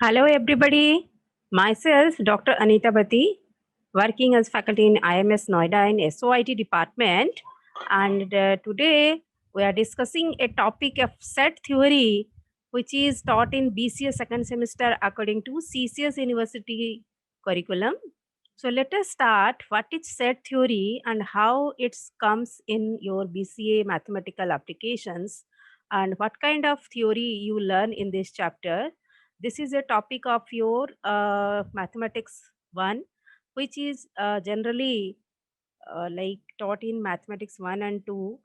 Hello, everybody. Myself, Dr. Anita Bhatti, working as faculty in IMS Noida in SOIT department. And today we are discussing a topic of set theory, which is taught in BCA second semester according to CCS University curriculum. So let us start what is set theory and how it comes in your BCA mathematical applications and what kind of theory you learn in this chapter. This is a topic of your mathematics 1, which is generally like taught in mathematics 1 and 2,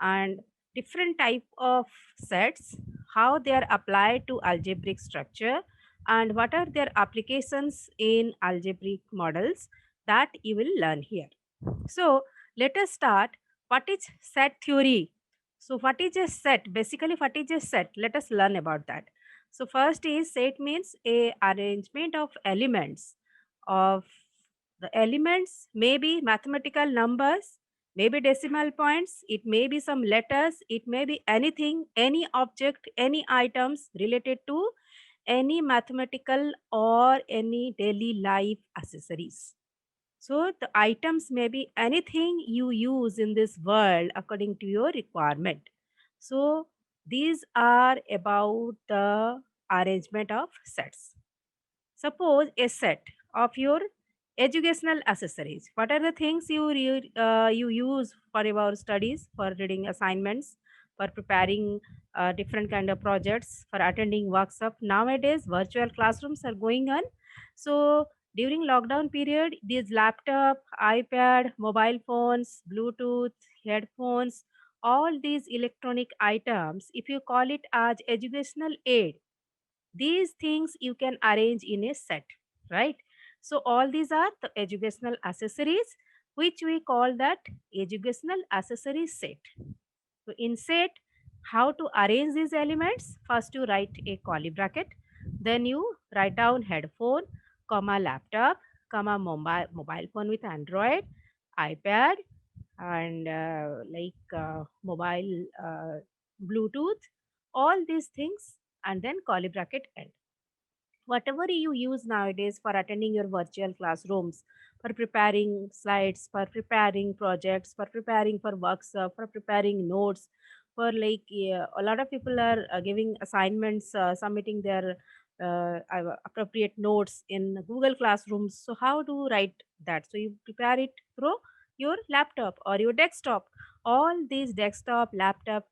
and different type of sets, how they are applied to algebraic structure, and what are their applications in algebraic models, that you will learn here. So let us start. What is set theory? So what is a set? Basically, what is a set? Let us learn about that. So first is set means a arrangement of elements. Of the elements may be mathematical numbers, maybe decimal points, it may be some letters, it may be anything, any object, any items related to any mathematical or any daily life accessories. So the items may be anything you use in this world according to your requirement. So these are about the arrangement of sets. Suppose a set of your educational accessories. What are the things you use for your studies, for reading assignments, for preparing different kind of projects, for attending workshop? Nowadays, virtual classrooms are going on. So during lockdown period, these laptop, iPad, mobile phones, Bluetooth, headphones, all these electronic items, if you call it as educational aid, these things you can arrange in a set, right? So all these are the educational accessories, which we call that educational accessory set. So in set, how to arrange these elements? First you write a curly bracket, then you write down headphone, comma laptop, comma mobile phone with Android, iPad, and mobile Bluetooth, all these things, and then curly bracket end. Whatever you use nowadays for attending your virtual classrooms, for preparing slides, for preparing projects, for preparing for workshop, for preparing notes, for a lot of people are giving assignments, submitting their appropriate notes in Google Classrooms. So how to write that? So you prepare it through your laptop or your desktop. All these desktop, laptop,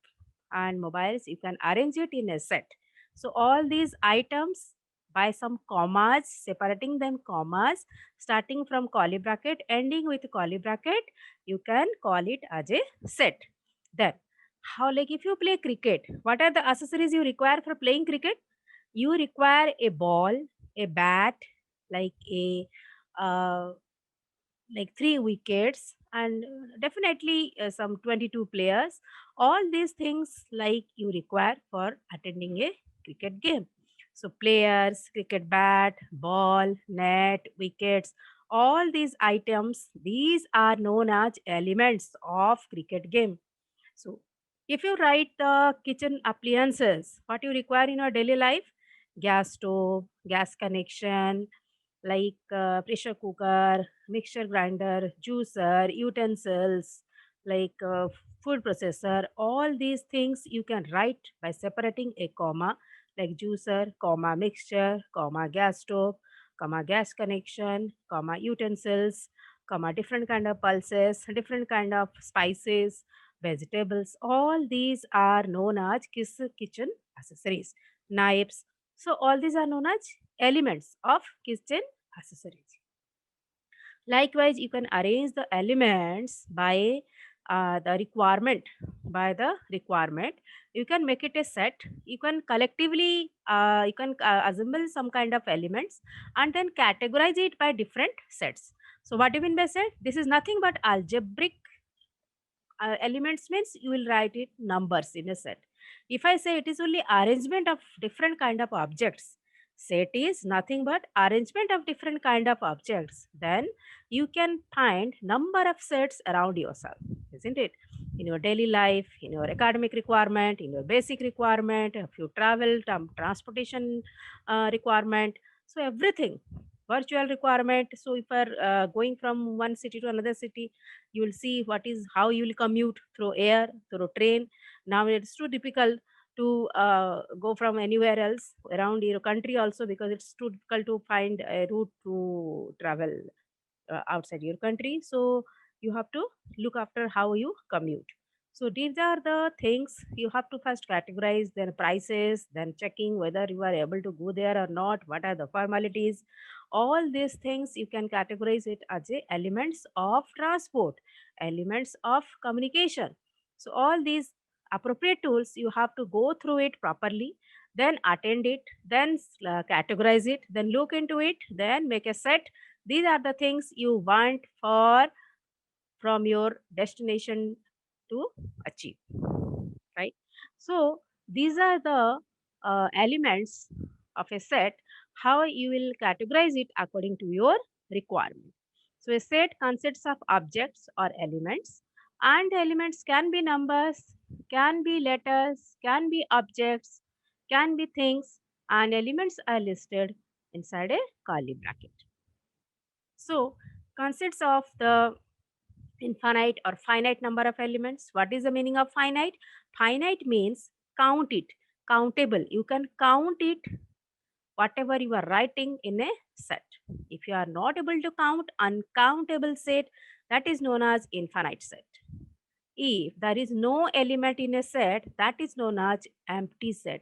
and mobiles, you can arrange it in a set. So all these items by some commas, separating them commas, starting from curly bracket, ending with curly bracket, you can call it as a set. Then, how, like if you play cricket, what are the accessories you require for playing cricket? You require a ball, a bat, like a uh, like 3 wickets, and definitely some 22 players. All these things like you require for attending a cricket game. So players, cricket bat, ball, net, wickets, all these items, these are known as elements of cricket game. So if you write the kitchen appliances, what you require in your daily life: gas stove, gas connection, pressure cooker, mixture grinder, juicer, utensils, food processor. All these things you can write by separating a comma, like juicer, comma mixture, comma gas stove, comma gas connection, comma utensils, comma different kind of pulses, different kind of spices, vegetables. All these are known as kitchen accessories, knives. So all these are known as elements of kitchen accessories. Likewise, you can arrange the elements by the requirement. By the requirement, you can make it a set. You can collectively, you can assemble some kind of elements and then categorize it by different sets. So, what do you mean by set? This is nothing but algebraic elements means you will write it numbers in a set. If I say it is only arrangement of different kind of objects, Set is nothing but arrangement of different kind of objects. Then you can find number of sets around yourself, isn't it? In your daily life, in your academic requirement, in your basic requirement, if you travel, transportation requirement, so everything, virtual requirement. So if you are going from one city to another city, you will see what is how you will commute through air, through train. Now it's too difficult to go from anywhere else around your country also, because it's too difficult to find a route to travel outside your country. So you have to look after how you commute. So these are the things you have to first categorize, then prices, then checking whether you are able to go there or not, what are the formalities. All these things you can categorize it as a elements of transport, elements of communication. So all these appropriate tools, you have to go through it properly, then attend it, then categorize it, then look into it, then make a set. These are the things you want for from your destination to achieve, right? So these are the elements of a set, how you will categorize it according to your requirement. So a set consists of objects or elements, and elements can be numbers, can be letters, can be objects, can be things, and elements are listed inside a curly bracket. So consists of the infinite or finite number of elements. What is the meaning of finite? Finite means count it, countable. You can count it, whatever you are writing in a set. If you are not able to count uncountable set, that is known as infinite set. If there is no element in a set, that is known as empty set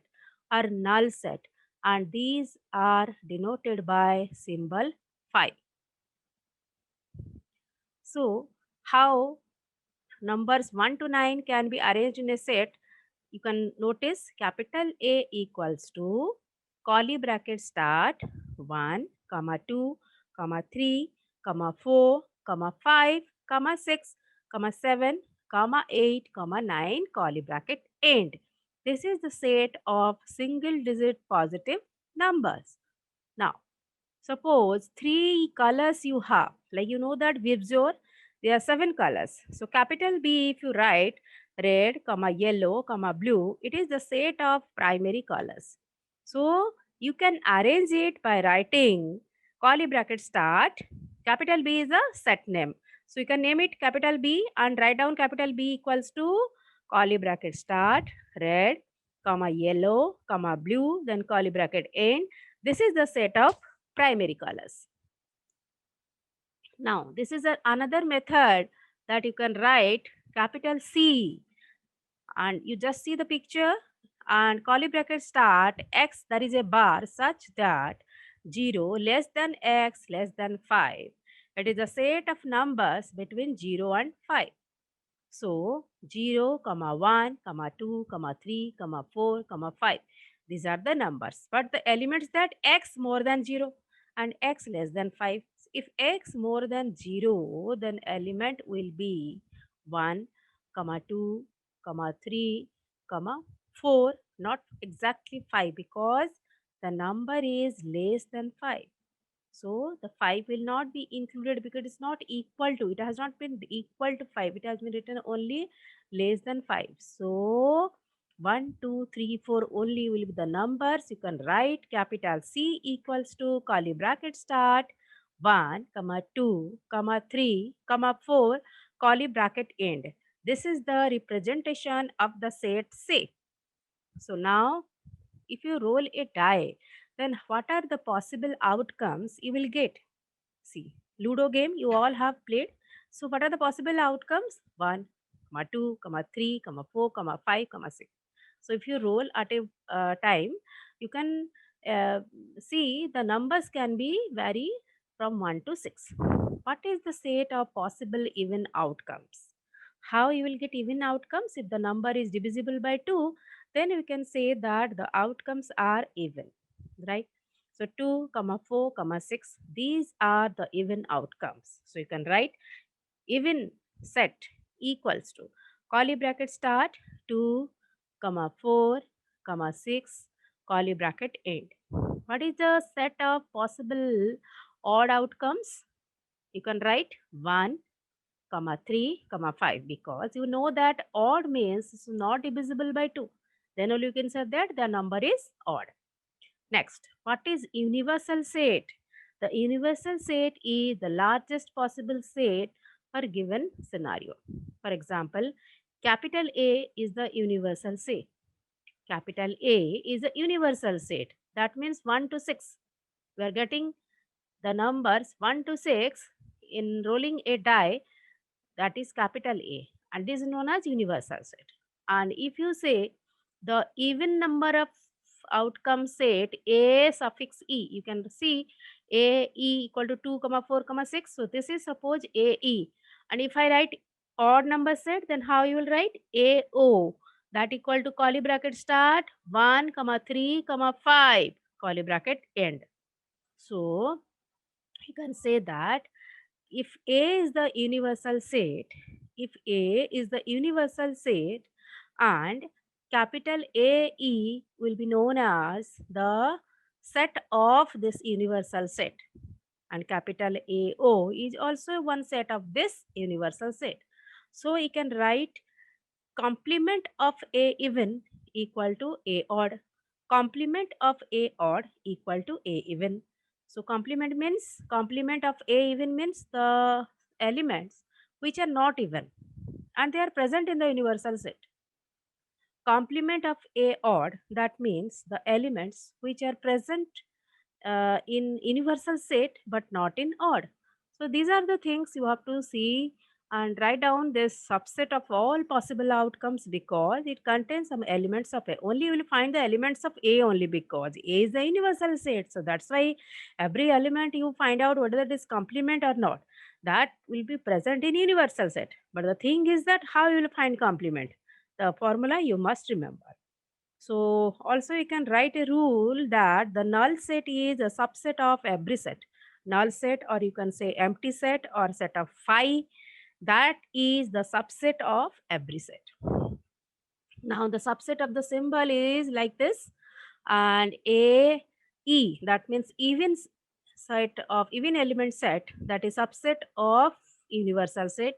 or null set, and these are denoted by symbol phi. So how numbers 1 to 9 can be arranged in a set? You can notice capital A equals to curly bracket start 1, comma 2, comma 3, comma 4, comma 5, comma 6, comma 7, comma 8, comma 9, curly bracket end. This is the set of single digit positive numbers. Now, suppose three colors you have, like you know that Vibgyor, there are seven colors. So capital B, if you write red, comma yellow, comma blue, it is the set of primary colors. So you can arrange it by writing curly bracket start. Capital B is a set name. So you can name it capital B and write down capital B equals to curly bracket start, red, comma yellow, comma blue, then curly bracket end. This is the set of primary colors. Now, this is another method that you can write capital C, and you just see the picture and curly bracket start x, there is a bar such that 0 less than x less than 5. It is a set of numbers between 0 and 5. So 0, comma 1, comma 2, comma 3, comma 4, comma 5. These are the numbers. But the elements that x more than 0 and x less than 5. If x more than 0, then element will be 1, comma 2, comma 3, comma 4. Not exactly 5, because the number is less than 5. So the 5 will not be included because it's not equal to, it has not been equal to 5. It has been written only less than 5. So 1, 2, 3, 4 only will be the numbers. You can write capital C equals to curly bracket start 1, comma 2, comma 3, comma 4, curly bracket end. This is the representation of the set C. So now if you roll a die, then what are the possible outcomes you will get? See, Ludo game you all have played. So what are the possible outcomes? 1, comma 2, comma 3, comma 4, comma 5, comma 6. So if you roll at a time, you can uh, see the numbers can be vary from 1 to 6. What is the set of possible even outcomes? How you will get even outcomes? If the number is divisible by 2, then we can say that the outcomes are even, right? So 2, comma 4, comma 6, these are the even outcomes. So you can write even set equals to curly bracket start 2, comma 4, comma 6, curly bracket end. What is the set of possible odd outcomes? You can write 1, 3, 5 because you know that odd means it's not divisible by 2. Then only you can say that the number is odd. Next, what is universal set? The universal set is the largest possible set for given scenario. For example, capital A is the universal set. Capital A is a universal set. That means 1 to 6. We are getting the numbers 1 to 6 in rolling a die, that is capital A, and this is known as universal set. And if you say the even number of outcome set A suffix E, you can see A E equal to 2, 4, 6. So this is suppose A E. And if I write odd number set, then how you will write A O, that equal to curly bracket start 1, 3, 5, curly bracket end. So you can say that if A is the universal set, if A is the universal set, and capital AE will be known as the set of this universal set, and capital AO is also one set of this universal set. So we can write complement of A even equal to A odd. Complement of A odd equal to A even. So complement means, complement of A even means the elements which are not even and they are present in the universal set. Complement of A odd, that means the elements which are present in universal set but not in odd. So these are the things you have to see and write down this subset of all possible outcomes because it contains some elements of A. Only you will find the elements of A only because A is the universal set. So that's why every element you find out whether it is complement or not. That will be present in universal set. But the thing is that how you will find complement. The formula you must remember. So also you can write a rule that the null set is a subset of every set. Null set, or you can say empty set or set of phi, that is the subset of every set. Now the subset of the symbol is like this, and A E, that means even set of even element set, that is subset of universal set,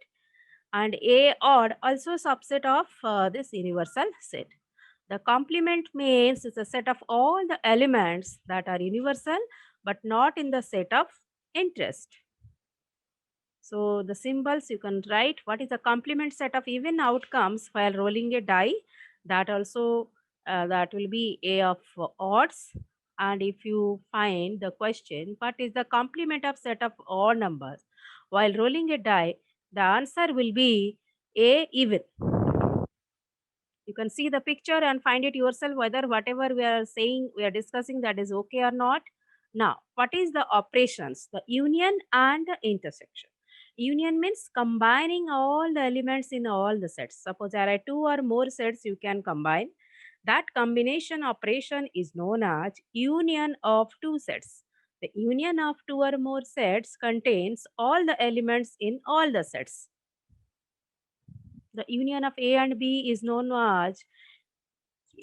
and A odd also subset of this universal set. The complement means it's a set of all the elements that are universal but not in the set of interest. So the symbols you can write what is the complement set of even outcomes while rolling a die, that also that will be A of odds. And if you find the question what is the complement of set of odd numbers while rolling a die, the answer will be A even. You can see the picture and find it yourself whether whatever we are saying, we are discussing, that is okay or not. Now, what is the operations? The union and the intersection. Union means combining all the elements in all the sets. Suppose there are 2 or more sets you can combine. That combination operation is known as union of 2 sets. The union of 2 or more sets contains all the elements in all the sets. The union of A and B is known as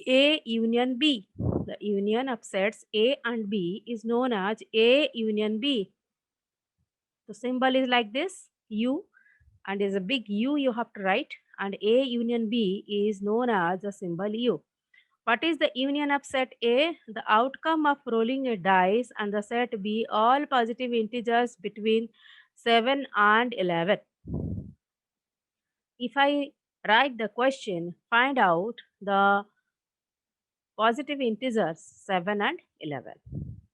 A union B. The union of sets A and B is known as A union B. The symbol is like this, U, and is a big U you have to write, and A union B is known as the symbol U. What is the union of set A? The outcome of rolling a dice and the set B all positive integers between 7 and 11. If I write the question, find out the positive integers 7 and 11.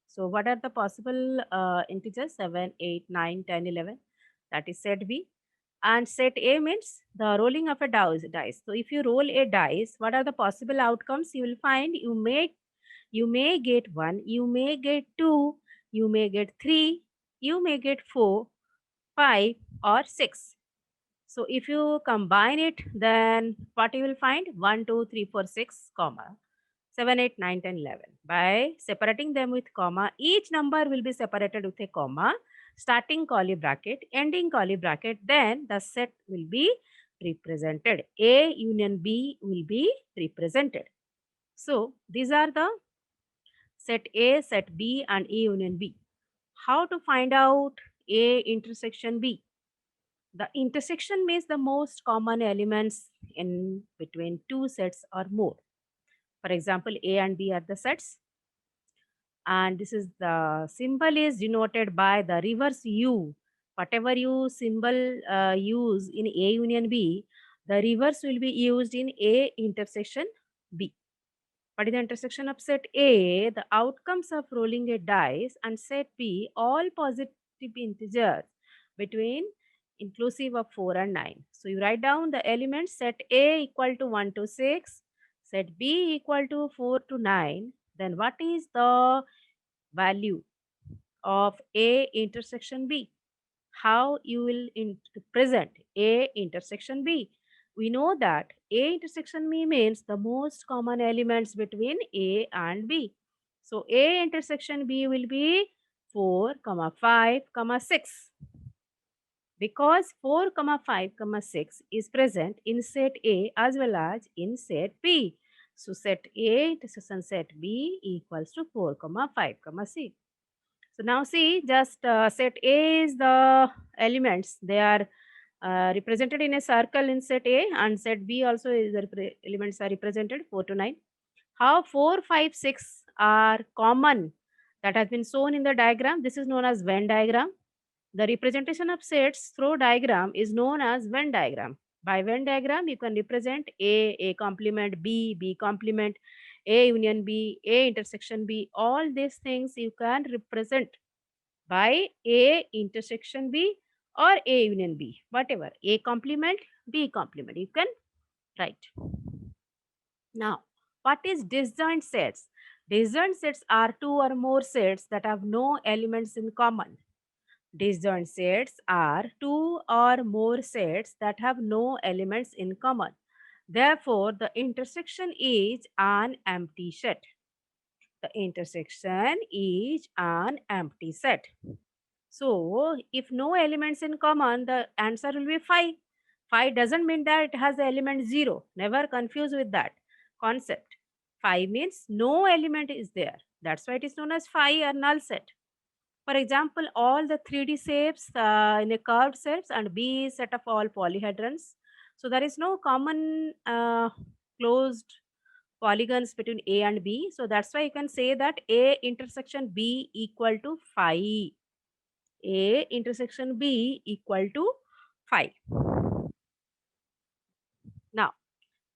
So what are the possible integers? 7, 8, 9, 10, 11. That is set B. And set A means the rolling of a dice. So if you roll a dice, what are the possible outcomes? You will find you may get 1, you may get 2, you may get 3, you may get 4, 5 or 6. So if you combine it, then what you will find? 1, 2, 3, 4, 6, comma. 7, 8, 9, 10, 11. By separating them with comma, each number will be separated with a comma, starting curly bracket, ending curly bracket, then the set will be represented. A union B will be represented. So these are the set A, set B, and A union B. How to find out A intersection B? The intersection means the most common elements in between two sets or more. For example, A and B are the sets, and this is the symbol is denoted by the reverse U. Whatever you symbol use in A union B, the reverse will be used in A intersection B. What is the intersection of set A? The outcomes of rolling a dice, and set B, all positive integers between inclusive of 4 and 9. So you write down the elements set A equal to 1 to 6, set B equal to 4 to 9. Then what is the value of A intersection B? How you will present A intersection B? We know that A intersection B means the most common elements between A and B. So A intersection B will be 4, 5, 6. Because 4, 5, 6 is present in set A as well as in set B. So set A intersection set B equals to 4, 5, 6. So now see, just set A is the elements. They are represented in a circle in set A, and set B also is the elements are represented 4 to 9. How 4, 5, 6 are common, that has been shown in the diagram. This is known as Venn diagram. The representation of sets through diagram is known as Venn diagram. By Venn diagram, you can represent A complement, B complement, A union B, A intersection B. All these things you can represent by A intersection B or A union B, whatever. A complement, B complement. You can write. Now, what is disjoint sets? Disjoint sets are two or more sets that have no elements in common. Disjoint sets are two or more sets that have no elements in common. Therefore, the intersection is an empty set. The intersection is an empty set. So, if no elements in common, the answer will be 5. 5 doesn't mean that it has the element 0. Never confuse with that concept. 5 means no element is there. That's why it is known as 5 or null set. For example, all the 3D shapes in a curved sets and B is set of all polyhedrons. So there is no common closed polygons between A and B. So that's why you can say that A intersection B equal to 5. A intersection B equal to 5. Now,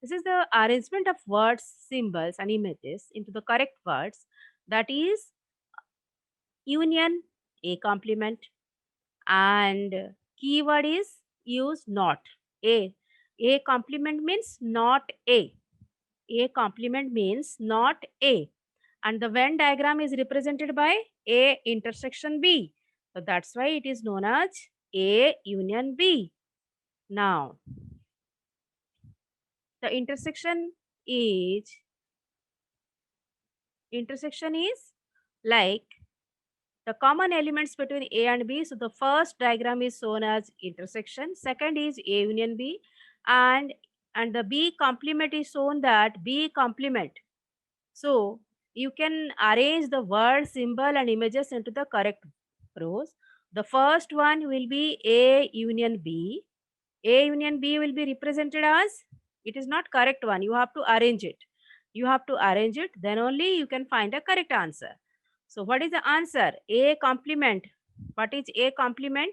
this is the arrangement of words, symbols, and images into the correct words. That is union, A complement, and keyword is use not. A. A complement means not A. A complement means not A. And the Venn diagram is represented by A intersection B. So that's why it is known as A union B. Now, the intersection is like the common elements between A and B. So the first diagram is shown as intersection. Second is A union B, and the B complement is shown that B complement. So you can arrange the word, symbol, and images into the correct rows. The first one will be A union B. A union B will be represented as, it is not correct one. You have to arrange it. You have to arrange it. Then only you can find a correct answer. So what is the answer? A complement. What is A complement?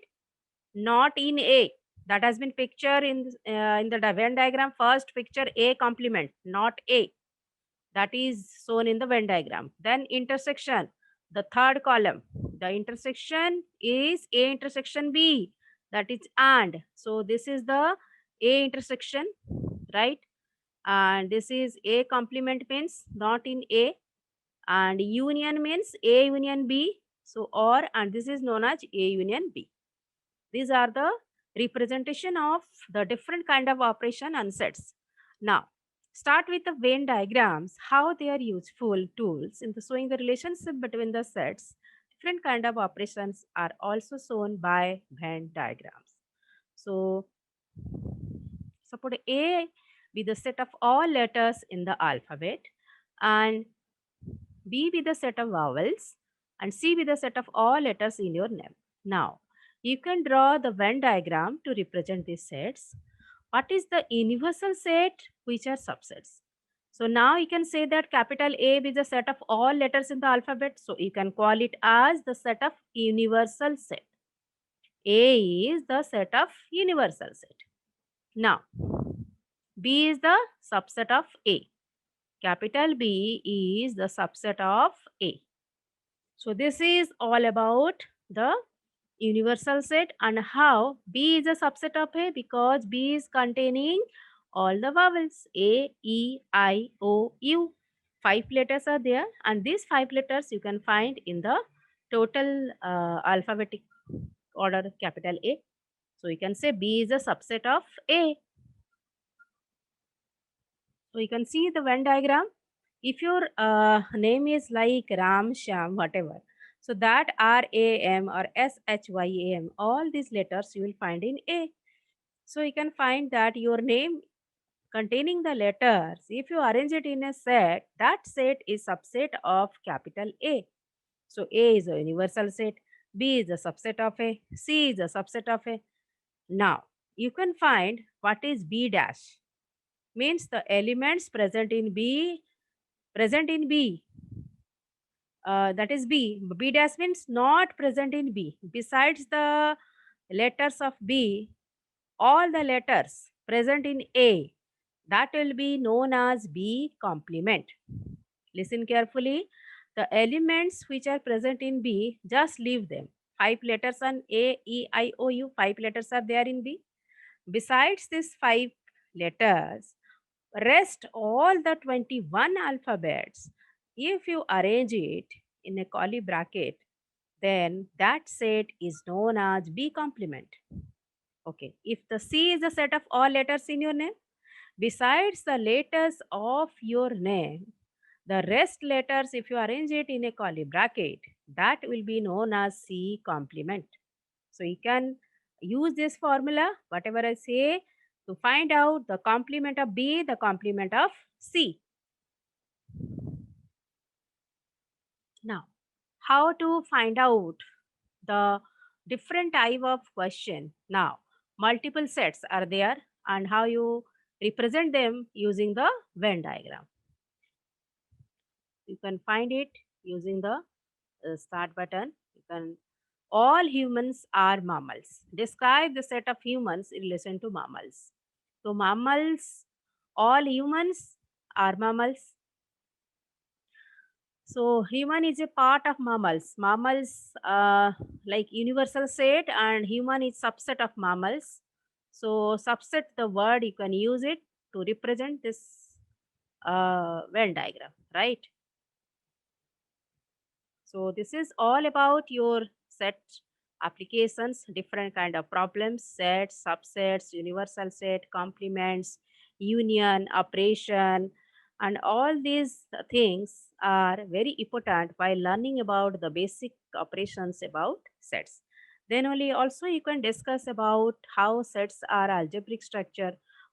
Not in A. That has been pictured in the Venn diagram. First picture A complement, not A. That is shown in the Venn diagram. Then intersection, the third column. The intersection is A intersection B. That is AND. So this is the A intersection, right? And this is A complement means not in A. And union means A union B. So or, and this is known as A union B. These are the representation of the different kind of operation and sets. Now, start with the Venn diagrams, how they are useful tools in the showing the relationship between the sets. Different kind of operations are also shown by Venn diagrams. So, suppose A be the set of all letters in the alphabet, and B with the set of vowels, and C with the set of all letters in your name. Now, you can draw the Venn diagram to represent these sets. What is the universal set? Which are subsets? So now you can say that capital A is a set of all letters in the alphabet. So you can call it as the set of universal set. A is the set of universal set. Now, B is the subset of A. Capital B is the subset of A. So this is all about the universal set and how B is a subset of A, because B is containing all the vowels A, E, I, O, U. 5 letters are there, and these 5 letters you can find in the total alphabetic order capital A. So you can say B is a subset of A. So you can see the Venn diagram. If your name is like Ram, Sham, whatever, so that R A M or S H Y A M, all these letters you will find in A. So you can find that your name containing the letters, if you arrange it in a set, that set is subset of capital A. So A is a universal set, B is a subset of A, C is a subset of A. Now you can find what is B dash. Means the elements present in B, that is B. B dash means not present in B. Besides the letters of B, all the letters present in A, that will be known as B complement. Listen carefully. The elements which are present in B, just leave them. 5 letters on A, E, I, O, U. 5 letters are there in B. Besides these 5 letters, rest all the 21 alphabets, if you arrange it in a curly bracket, then that set is known as B complement. Okay, if the C is a set of all letters in your name, besides the letters of your name, the rest letters, if you arrange it in a curly bracket, that will be known as C complement. So you can use this formula, whatever I say, to find out the complement of B, the complement of C. Now, how to find out the different type of question? Now, multiple sets are there, and how you represent them using the Venn diagram. You can find it using the start button. You can, all humans are mammals. Describe the set of humans in relation to mammals. So mammals, all humans are mammals. So human is a part of mammals. Mammals like universal set, and human is subset of mammals. So subset, the word you can use it to represent this Venn diagram, right? So this is all about your set applications, different kind of problems, sets, subsets, universal set, complements, union, operation, and all these things are very important while learning about the basic operations about sets. Then only also you can discuss about how sets are algebraic structure,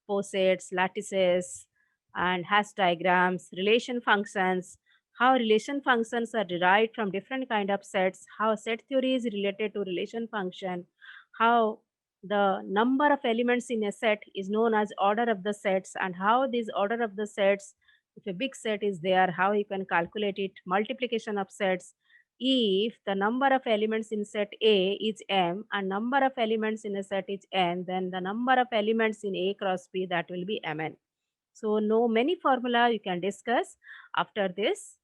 posets, lattices, and hash diagrams, relation functions, how relation functions are derived from different kind of sets, how set theory is related to relation function, how the number of elements in a set is known as order of the sets, and how this order of the sets, if a big set is there, how you can calculate it, multiplication of sets. If the number of elements in set A is m and number of elements in a set is n, then the number of elements in A cross B, that will be mn. So no many formula you can discuss after this.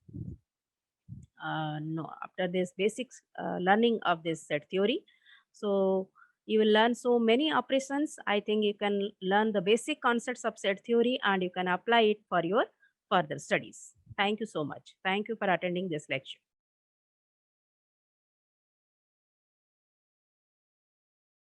No, after this basics learning of this set theory. So you will learn so many operations. I think you can learn the basic concepts of set theory and you can apply it for your further studies. Thank you so much. Thank you for attending this lecture.